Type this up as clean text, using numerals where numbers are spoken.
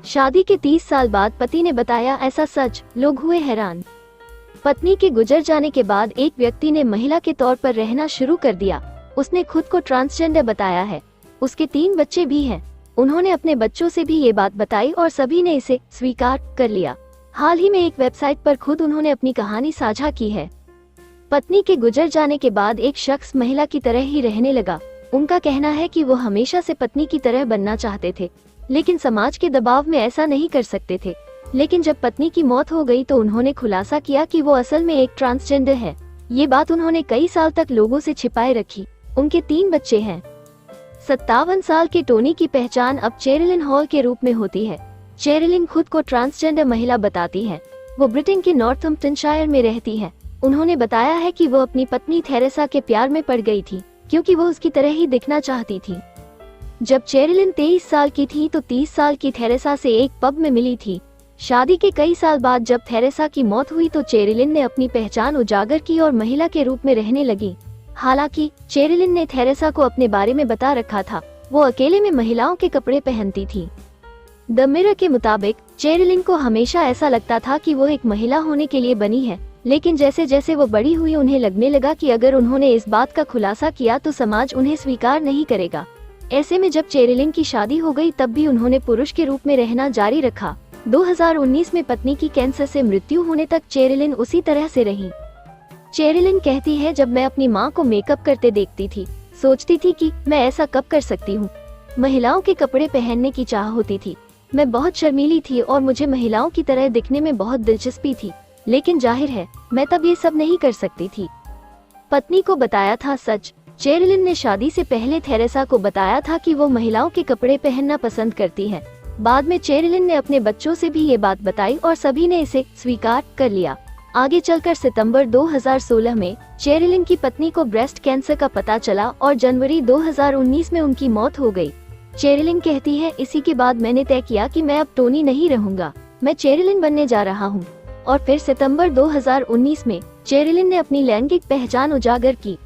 शादी के 30 साल बाद पति ने बताया ऐसा सच, लोग हुए हैरान। पत्नी के गुजर जाने के बाद एक व्यक्ति ने महिला के तौर पर रहना शुरू कर दिया। उसने खुद को ट्रांसजेंडर बताया है। उसके 3 बच्चे भी हैं। उन्होंने अपने बच्चों से भी ये बात बताई और सभी ने इसे स्वीकार कर लिया। हाल ही में एक वेबसाइट पर खुद उन्होंने अपनी कहानी साझा की है। पत्नी के गुजर जाने के बाद एक शख्स महिला की तरह ही रहने लगा। उनका कहना है कि वो हमेशा से पत्नी की तरह बनना चाहते थे, लेकिन समाज के दबाव में ऐसा नहीं कर सकते थे। लेकिन जब पत्नी की मौत हो गई तो उन्होंने खुलासा किया कि वो असल में एक ट्रांसजेंडर है। ये बात उन्होंने कई साल तक लोगों से छिपाए रखी। उनके 3 बच्चे हैं। 57 साल के टोनी की पहचान अब चेरिलिन हॉल के रूप में होती है। चेरिलिन खुद को ट्रांसजेंडर महिला बताती है। वो ब्रिटेन के नॉर्थम्प्टनशायर में रहती है। उन्होंने बताया है कि वो अपनी पत्नी थेरेसा के प्यार में पड़ गई थी, क्योंकि वो उसकी तरह ही दिखना चाहती थी। जब चेरिलिन 23 साल की थी तो 30 साल की थेरेसा से एक पब में मिली थी। शादी के कई साल बाद जब थेरेसा की मौत हुई तो चेरिलिन ने अपनी पहचान उजागर की और महिला के रूप में रहने लगी। हालांकि चेरिलिन ने थेरेसा को अपने बारे में बता रखा था, वो अकेले में महिलाओं के कपड़े पहनती थी। द मिरर के मुताबिक चेरिलिन को हमेशा ऐसा लगता था कि वो एक महिला होने के लिए बनी है, लेकिन जैसे जैसे वो बड़ी हुई उन्हें लगने लगा कि अगर उन्होंने इस बात का खुलासा किया तो समाज उन्हें स्वीकार नहीं करेगा। ऐसे में जब चेरिलिन की शादी हो गई तब भी उन्होंने पुरुष के रूप में रहना जारी रखा। 2019 में पत्नी की कैंसर से मृत्यु होने तक चेरिलिन उसी तरह से रही। चेरिलिन कहती है, जब मैं अपनी माँ को मेकअप करते देखती थी, सोचती थी कि मैं ऐसा कब कर सकती हूँ। महिलाओं के कपड़े पहनने की चाह होती थी। मैं बहुत शर्मीली थी और मुझे महिलाओं की तरह दिखने में बहुत दिलचस्पी थी, लेकिन जाहिर है मैं तब ये सब नहीं कर सकती थी। पत्नी को बताया था सच। चेरिलिन ने शादी से पहले थेरेसा को बताया था कि वो महिलाओं के कपड़े पहनना पसंद करती है। बाद में चेरिलिन ने अपने बच्चों से भी ये बात बताई और सभी ने इसे स्वीकार कर लिया। आगे चलकर सितंबर 2016 में चेरिलिन की पत्नी को ब्रेस्ट कैंसर का पता चला और जनवरी 2019 में उनकी मौत हो गई। चेरिलिन कहती है, इसी के बाद मैंने तय किया कि मैं अब टोनी नहीं रहूंगा, मैं चेरिलिन बनने जा रहा हूँ। और फिर सितंबर 2019 में चेरिलिन ने अपनी लैंगिक पहचान उजागर की।